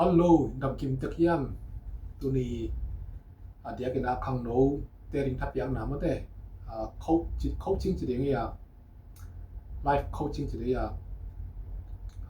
Hello, dam kim tak yam tu ni dia kena khang no te ring thap yang na ma te coaching chi ding ya life coaching chi ya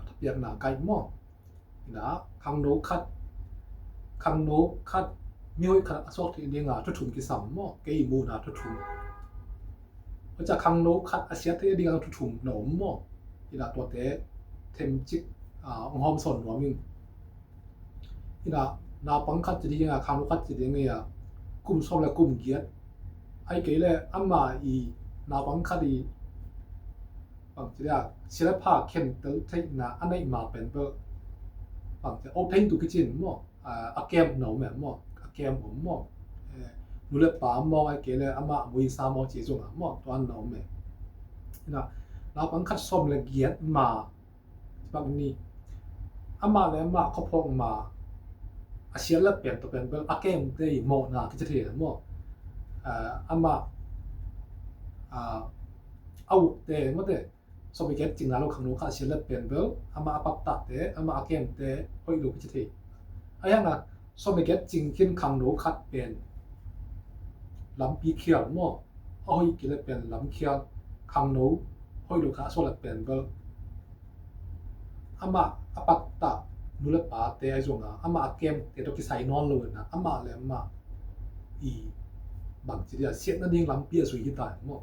thap yang na kai mo na khang no khat mi hoi khat asok ti ding a thu thum ki sam mo ke mu na thu thumเพราะจะkhang no khat asia te ding a thu thum no mo ina to te them chik ong hom son no min ina na pang khat chi ding a khang no khat chi ding ya kum som la kum giat ai ke le amma i na pang khat i bang chi ya sila pha khen tel thai na anai ma pen pe bangจะ open to kitchen mo a kem no me mo a kem om mo nu le pa mo ai ke le amma mui sa mo chi zong mo twan no me ina na pang khat som le giat ma bang ni amma le ma kho phong ma a sia la pen to pen a kem te mo na ki che the mo amma au te mo te so we get จริงแล้วข้างโน้นค่ะเสียละเป็นเบลอามาปัตตะเตอามาอาเกมเตหอยลูกจิตไอ้ยังอ่ะ so we get จริงขึ้นข้างโน้นคัดเป็นลำปีเขียวมั่วเอาหอยกินเป็นลำเขียวข้างโน้นหอยลูกค่ะโซละเป็นเบลอามาปัตตะนุละปาเตไอ้จงอ่ะอามาอาเกมเตต้องกินใส่นอนเลยนะอามาเลยอามาอีบางทีเสียนั่นเองลำปีสุยที่ตายมั่ว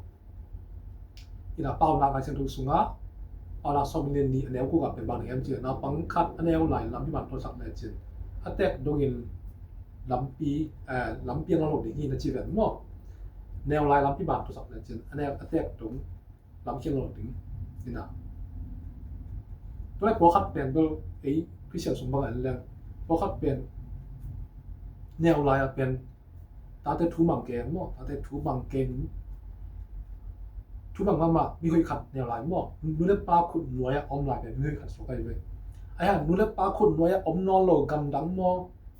ina pau na ka chen thu sunga ala sominen ni aneu ku ka pen bang hem che na pang khat aneu lai lam pi ban to sak le chen attack dongin lampi lampi ang lo de hi na chi ven mo neu lai lam pi ban to sak le chen aneu attack dong lam chen lo ding ina to le ko khat pen bel ei christian sum bang an le ko khat pen neu lai a pen ta te thu mang ke mo ta te thu mang keทุกบางมามีเคยขัดแนวหลายหม้อนูเลปาขุดหน่วยอมหลายแบบมีเคยขัดสกายเว้ยไอ้ห่านูเลปาขุดหน่วยอมนอนโลกำดังหม้อ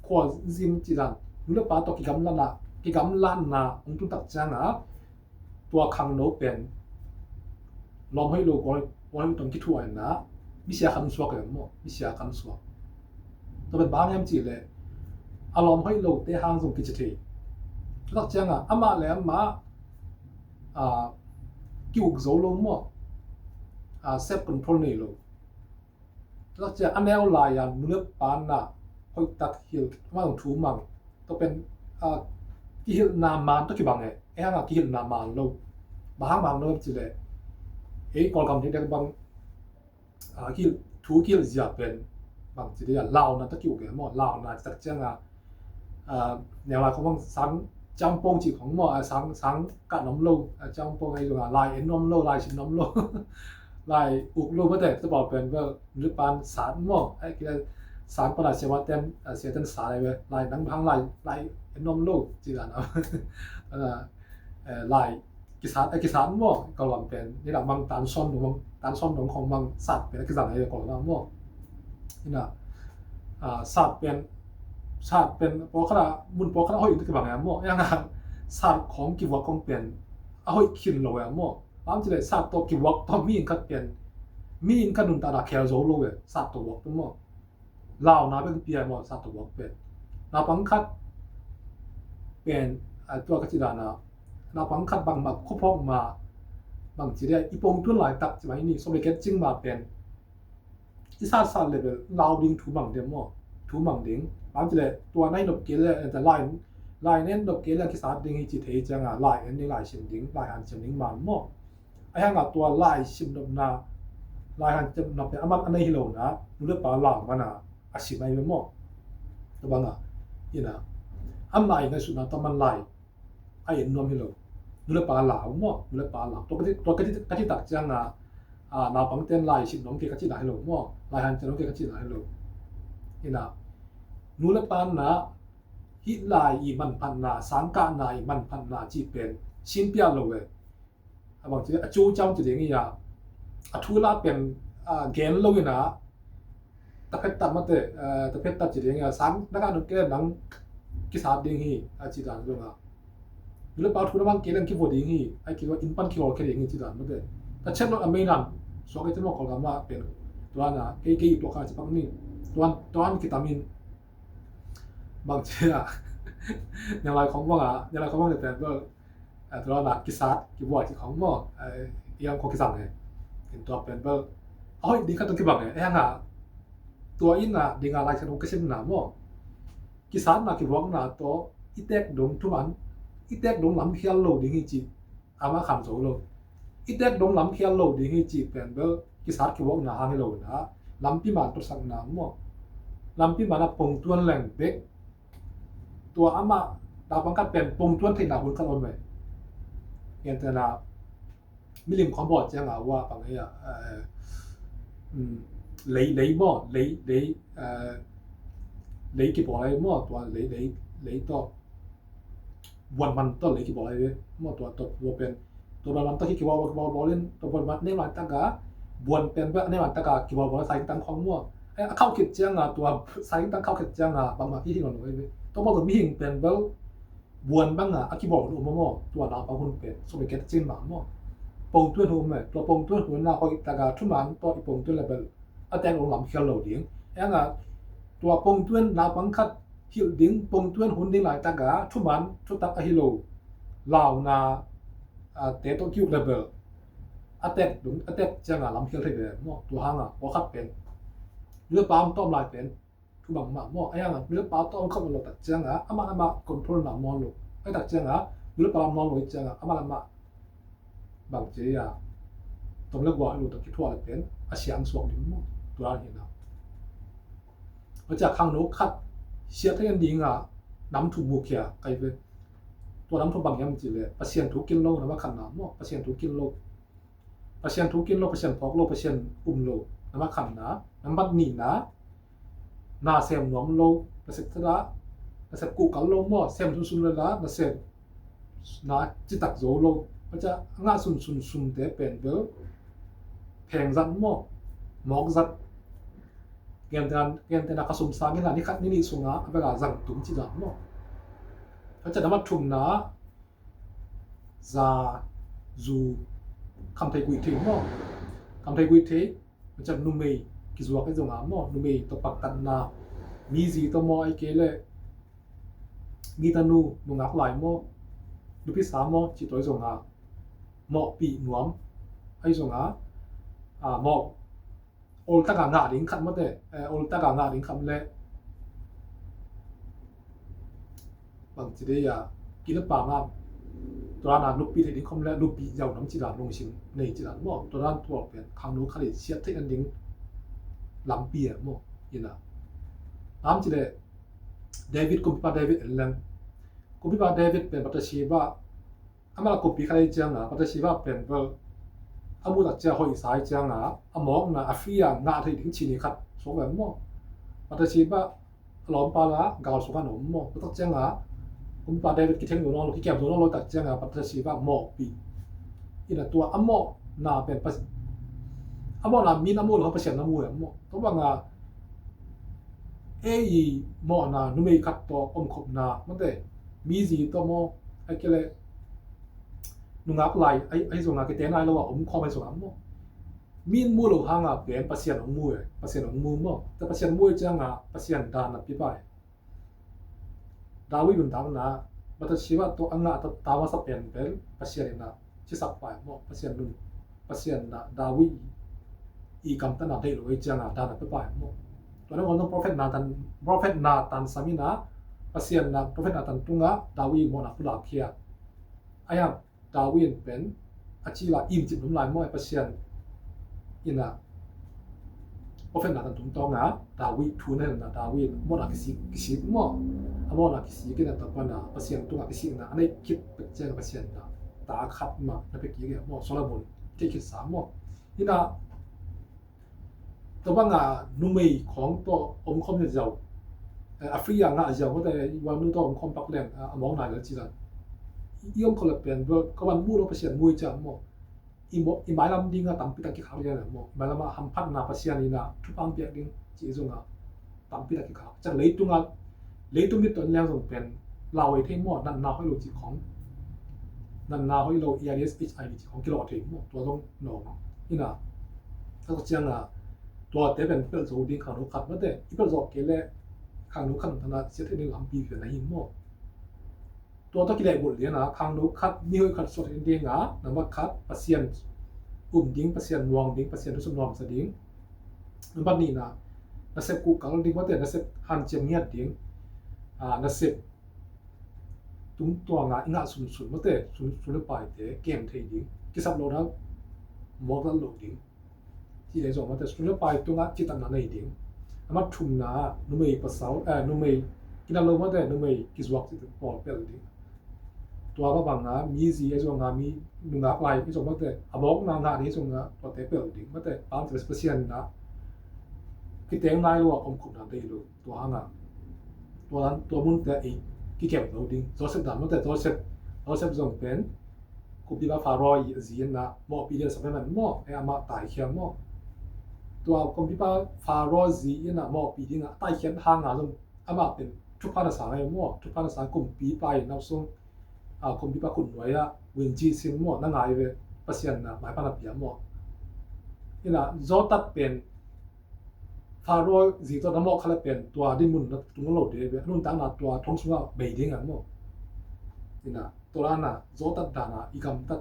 ขวซิมจิรันนูเลปาตอกิกำลันนะองตุตักจังอ่ะตัวคังโนเป็นลอมให้โลกว่าให้ตรงคิดถ่วยนะมิเสียคันสวกเลยหม้อมิเสียคันสวกตัวเป็นบ้านยังจีเลยอารมณ์ให้โลกเตะห้างส่งกิจทีตักจังอ่ะอามาแล้วมากิวกโซโลมอเซฟคอนโทรลนี่โลแล้วจะอันแนวลายอ่ะนูเลปานะหอยตัดหิลว่าของทูมังต้องเป็นกิหิลนามานต้องกี่บังไงไอ้ห่างกิหิลนามานโลบางบางโลจิเลยกอลกำที่ได้บังกิหิลทูกิหิลจะเป็นบางจิเลยลาวนะต้องกี่กันมอลาวนะจักจังแนวลายของบางสังจำปงจีของหม้อสังกะน้ำโลจำปงไอ้ตัวลายเอ็นน้ำโลลายชิ้นน้ำโลลายอุกโลไม่ได้จะบอกเป็นว่าหรือปานสารหม้อไอ้กี่สารประหลาดเสียว่าเต็มเสียเต็มสารอะไรเว้ยลายนังพังลายเอ็นน้ำโลจีกันลายกิสารหม้อก็หวังเป็นนี่แหละบางตานซ้อนของบางสัตว์เป็นกิสารอะไรก่อนนะหม้อนี่นะสัตว์เป็นพอขนาดมุนพอขนาดห้อยที่บางอย่างมั่วยังไงศาสตร์ของกิวของเปลี่ยนห้อยขินโลอย่างมั่วบางทีเลยศาสตร์ตัวกิวต้องมีอินคัดเปลี่ยนมีอินคัดนุนตาดาแคลโซโลเวศาสตร์ตัววอกตัวมั่วลาวนาเป็นเปลี่ยนมั่วศาสตร์ตัววอกเปลี่ยนนาปังคัดเปลี่ยนตัวกัจจิดานาปังคัดบางมาคุพอกมาบางทีเลยอีปงตัวหลายตักจะมานี่สมัยเก็ตจิ้งมาเปลี่ยนที่ศาสตร์เลเวลลาวดิ้งถูบังเดียวมั่วถูบังดิ้งบางทีเลยตัวในดอกเกลือแต่ลายนั้นดอกเกลือที่สาดิ้งให้จิตให้จังลายอันนี้ลายชิมดิ้งลายหันชิมดิ้งมันมั่วไอ้ห่างตัวลายชิมดอกนาลายหันชิมดอกเป็นอันนี้ฮิโลนะนูเลปาหลังมันอาชิมไม่เป็นมั่วตัวบางนี่นะอันลายในสุดนะตัวมันลายไอ้นวมฮิโลนูเลปาหลังมั่วนูเลปาหลังตัวกะทิตักจังนาปังเต้นลายชิมน้องเกกะจิไหลฮิโลมั่วลายหันชิมน้องเกกะจิไหลฮิโลนี่นะนูเลปานนะฮิลายอีมันพันนาสังกานายมันพันนาจีเป็นชินเปียโลเวบางทีอจูจำจะอย่างนี้ทุลาเป็นเกณฑ์โลกนะตะเพชรตัดมาเตตะเพชรตัดจะอย่างนี้สังนักการดูแก่หนังกิสาดิ้งฮีจีดานด้วยนะนูเลปานทุลาบางเกณฑ์กิวดิ้งฮีไอ้กิวอินปันกิโลแค่อย่างนี้จีดานมาเตแต่เช่นว่าอเมริกันสองไอ้ที่เราขอกันว่าเป็นตัวน่ะเกย์ตัวข้าจะปังนี่ตัวกิตามิน บางทีอย่างไรของว่าอย่างไรของว่าแต่ว่าตัวนักกิจกิจวัตรของว่าอย่างของกิจเนี่ยเป็นตัวเป็นว่าดีก็ต้องคิดแบบนี้ตัวอินดีงอะไรฉันก็เช่นนั้นว่ากิจนักกิจวัตรตัวอีเด็กดงทุกวันอีเด็กดงลำเขียวโลดีให้จีอามาคำโซ่โลอีเด็กดงลำเขียวโลดีให้จีเป็นว่ากิจกิจวัตรหางโลนะลำปีมาตัวสังน้ำว่าลำปีมาปงตัวแหล่งเด็กตัวอามาดาวบังคับเป็นปงตัวที่นาบุญกันวันไหมอย่างแต่ละมิลิมของบอดจังว่าบางอย่างlấyบ่lấyกี่บ่อะไรบ่ตัวlấyตัววันมันตัวlấyกี่บ่อะไรบ่ตัวเป็นตัวมันตัวที่กี่บ่เล่นตัวมันในวันตะกะบวนเป็นแบบในวันตะกะกี่บ่ใส่ตั้งของมั่วเข้าคิดจังตัวใส่ตั้งเข้าคิดจังบางมาที่ก่อนเลยตัวบ่ตัวมีหิงเป็นเบลบวนบ้างกี่บ่รู้บ่ตัวนาบางคนเป็นสมัยเก็ตจินมาบ่ปงตัวหุ่มตัวปงตัวหุ่นนาคอยตะกะทุมันตัวอีปงตัวเลเวลแต่ลงลำเขียวโลดิ้งตัวปงต้วนนาบังคัดหิลดิ้งปงต้วนหุ่นดิ้งหลายตากะทุมันทุตักอหิโลลาวนาเตโตคิวเลเวลแต่จังลำเขียวเทเดมตัวหางบ่คัดเป็นเรือปามต้อมหลายเป็นทุบังมาเรือปามต้อมเข้ามาโลตักจังอามาคอนโทรลนามอนโลตักจังเรือปามนอนโลจังอามาบางเจียตรงเลือกว่าโลตักคิดทั่วเป็นอาเซียนสวงดิ้งตัวนี้นะมาจากข้างโน้คัดเชียร์ที่ยังดีน้ำถูกบุกเขียไกลเป็นตัวน้ำถูกบางอย่างจริงเลยเปอร์เซ็นต์ถูกกินโลนะว่าขันน้ำเปอร์เซ็นต์ถูกกินโลเปอร์เซ็นต์ถูกกินโลเปอร์เซ็นต์พอกโลเปอร์เซ็นต์อุ้มโลนะว่าขันน้ำบัดหนีนะนาเซมหนอมโลเปอร์เซ็นต์ละเปอร์เซ็นต์กูกันโลมั่วเซมซุนเลยละนะเซมนะจิตักโซโลมันจะง่าซุนเตะเป็นเบลแพงจัดมั่วหมอกจัดเกมแต่นักสมสารนี่ล่ะนี่คัดนี่ส่งนะเวลาสั่งตุ้มจิตามเนาะเขาจะนำมาทุ่มนะซาจูคำไทยกุยเทเนาะคำไทยกุยเทมันจะนุ่มเมย์กิจวัตรก็จะงามเนาะนุ่มเมย์ตัวปักตันนามีจีตัวมอไอเกลเลยมีตานูนุ่งอักไหลมอดูพิสามอจิตตัวส่งนะมอปีหนวมไอส่งนะมอโอลตากางาดิ้งคัดมาเตโอลตากางาดิ้งคำเละบางทีเดียกินป่ามากตัวนั้นลูกปีที่ดิ้งคำเละลูกปียาวน้ำจีราลงชิมในจีราหม้อตัวนั้นตัวเป็นคำนู้ขลิเชียที่อันดิ้งลำปีหม้อยินะน้ำจีเดเดวิดกุมพิบาเดวิดเอเลนกุมพิบาเดวิดเป็นปัตตชีวะอามาลกุมพิขลิจังปัตตชีวะเป็นเบลอามุตักเจ้าหอยสายจังอามองอาฟริกางาที่ดิ้งชินีขัดสองแบบมั่วปัตตชีบะหลอมปลาเกาสุกันหนมมั่วปัตตจังคุณปาเดวิดกิเทงอยู่น้องลูกที่เก็บอยู่น้องลูกตักจังปัตตชีบะหมอกปีอินะตัวอามอนาเป็นอามอนามีน้ำมูลเขาเปอร์เซ็นต์น้ำมูลมั่วตัวบางหมอนานุ่มไม่ขัดตัวอมขบนามันเตมีจีตัวมอไอ้เกลนุ่งอักไหลไอ้ส่งงานกิเตนายแล้วว่าคอมไปส่งมั่วมีนมูลหางเป็นเปอร์เซ็นต์ของมูมั่วแต่เปอร์เซ็นต์มูจังเปอร์เซ็นต์ดานับปีไปดาวิบุนดังนะบัตรชีวะตัวอังตาวาสเป็นเปอร์เซ็นต์นะที่สับไปมั่วเปอร์เซ็นต์นะดาวิอีกำตันได้รู้จังดานับปีไปมั่วตัวนั้นวันนั้น prophet นาตันสามีนะเปอร์เซ็นต์นะ prophet นาตันตุงดาวิมอนักผู้หลักเขียไอ้ดาวินเป็นอาชีพอิมจิตน้ำลายมั่วเปอร์เซ็นต์อินะพอเป็นนักตุนตองดาวิทุนเห็นนะดาวิมั่วนักสิมั่วมั่วนักสิกินแต่ปนเปอร์เซ็นต์ตัวนักสินะอันนี้คิดเป็นเจ้าเปอร์เซ็นต์นะตาขัดมาในเมื่อกี้เนี่ยมั่วโซโลมอนคิดสามมั่วนี่นะตัวบางนุ่มไม่ของตัวองค์คอมเนี่ยเจ้าแอฟริกาเจ้าก็แต่วันนู้นตัวองค์คอมปักแรงมองไหนแล้วจีรันอีองค์คนละเป็นก็วันมู่เราเปอร์เซ็นต์มู่จังมั่วอีหมายลำดิ้งตั้มปีตะกี้ขาวเลยนะมั่วหมายลำหัมพัดนาเปอร์เซ็นต์นี่นะทุกอันเปียกดิ้งจีจงตั้มปีตะกี้ขาวจากเลยตุ้งมีตัวแรงส่งเป็นเราไอ้ที่มั่วนั่นนาให้เราจีของนั่นนาให้เรา EIS HID จีของกิโลเทมมั่วตัวต้องหนองนี่นะถ้าก็เจียงตัวเตเป็นเปิดโซดิ้งขาวขัดมาแต่อีเปิดโซเกลเล่ ข้างนู้นขันธนาเสียที่หนึ่งอัมพีเพียนหินโมตัวต้องกิเลสบทเรียนนะข้างนู้นคัดมีให้คัดสดเองดีงะนำมาคัดปัสเซียนดิ้งปัสเซียนวองดิ้งปัสเซียนทุสนอมสดิ้งนั่นบัดนี้นะนักเสพกูกังดิ้งว่าแต่นักเสพหันเจียงเงียดดิ้งนักเสพตุ้งตัวงะอิงะสุนว่าแต่สุนไปแต่เกมเทดิ้งกิสับโลนะมอกแล้วโลดิ้งที่ได้ส่งมาแต่สุนไปตัวงะจิตนาในดิ้งมาทุ่มนานุ่มภาษานุ่มกินอะไรมาแต่นุ่มกิจวัตรที่ปอดเปล่าดิตัวก็บางนะมีสีไอ้ส่วนงามีนุ่งอะไรไอ้ส่วนมาแต่อาบอกนางงานไอ้ส่วนงาปอดเปล่าดิมาแต่ตามที่สเปเชียลนะคิดเองนายรู้ว่าผมขุดน้ำได้รู้ตัวหางอ่ะตัวนั้นตัวมุนแต่อีกกี่เก็บเราดิตัวเสพดำมาแต่ตัวเสพส่งเป็นคุบิบาฟารอยจีนนะหม้อปีเดียวสมัยนั้นหม้อไอ้อามาตายเขียนหม้อตัวคอมพิวเตอร์ฟารอซีน่ะหม้อปีดิ้งอ่ะใต้เขียนทางอ่ะจนอามาเป็นทุกภาษาไอ้หม้อทุกภาษากลุ่มปีไปนับส่งคอมพิวเตอร์คุณไว้อ่ะวินจีซินหม้อนั่งไงเว้ยปัสยันน่ะหมายปานปีหม้อนี่น่ะจอตัดเป็นฟารอซีตัวนั้นหม้อเขาเลยเป็นตัวดิมุนนะตรงนั้นโหลดเว้ยนู่นตั้งน่ะตัวท้องสุว่าเบดิ้งอ่ะหม้อนี่น่ะตัวนั้นน่ะจอตัดดานะอีกำตัด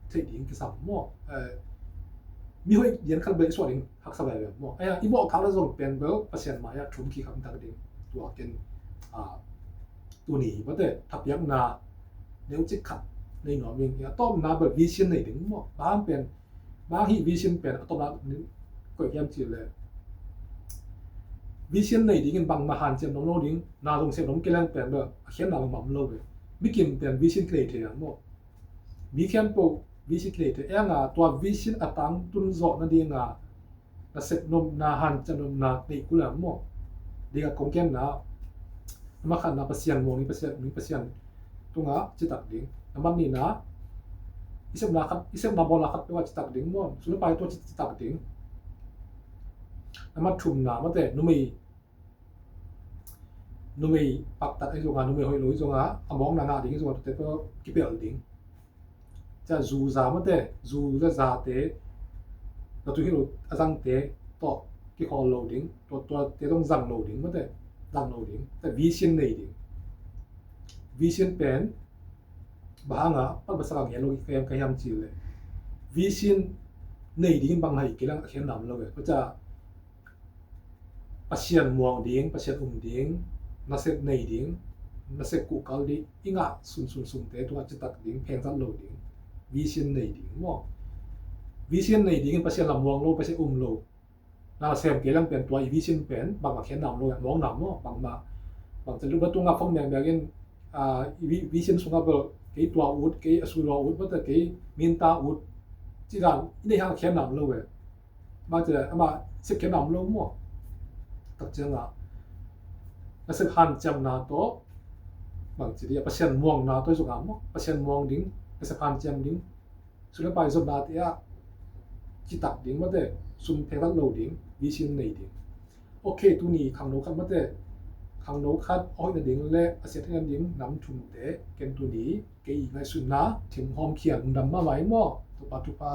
เทดิ้งคือสัมหม้อมีให้เรียนขั้นเบสส่วนหนึ่งหักสบายแบบหมอไอ้อีบอกเขาแล้วส่งเป็นเบลเปอร์เซ็นต์มาอย่างทุ่มขี้คำต่างกันตัวเกณฑ์ตัวนี้เพราะแต่ทับยักนาเดี๋ยวจะขัดในหนอมยังต้มนาแบบวิชั่นในถึงหมอบางเป็นบางที่วิชั่นเป็นต้มนานี้ก็ย้ำจีเลยวิชั่นในถึงบางมหาเจมน้องโลดิ้งนาตรงเสียน้องเกลังเป็นแบบเขียนนาลงมั่มโลเลยไม่กินเป็นวิชั่นเคลเทียงหมอมีแค่โปvision later nga tua vision atang tun zo na dinga na set nom na han chanom na nei kula mo diga kongken na ma khan na pasian mo ni pasian tunga chitak ding naman ni na isem na bola khat wa chitak ding mo sulu pai to chitak ding namat thum na ma te numei pak tat ai zonga numei hoi loi zonga among na ding zonga te to kipel dingจะจูซามาแต่จูจะซาเตเราตัวที่เราสั่งเตต่อที่คอโหลดิ้งตัวเตต้องสั่งโหลดิ้งมาแต่สั่งโหลดิ้งแต่วิชั่นในดิ้งวิชั่นเป็นบางอ่ะปัจจุบันเราขยันจีเลยวิชั่นในดิ้งบางให้กี่ลังเขียนนำเราเลยก็จะปัจจัยมองดิ้งปัจจัยดิ้งนักเสพในดิ้งนักเสพกูเกาดิ้งอีกอ่ะสุนเตตัวจะตัดดิ้งเพลงสั่งโหลดิ้งvision nei ding mo vision nei ding pasien lam wang lo pasien lo na sem ke lang pen tua vision pen bang ma khen nam lo mong nam mo bang cha lu ba tu nga phong meng gen vision sunga bel ke tua ut ke asu lo ut ba ta ke min ta ut chi dan nei ha khen nam lo we ma cha ama sip khen nam lo mo tak cha nga na sip han cham na to bang chi dia pasien mong na to sunga mo pasien mong ding kesepan jam ding sudah pai zob dat ya citak ding mate sum phegat loading vision nei ding okay tu ni khang no khat mate khang no khat oi na ding le aset han ding nam thum te ken tu ni ke i ngai sunna thim hom khian dam ma mai mo tu pa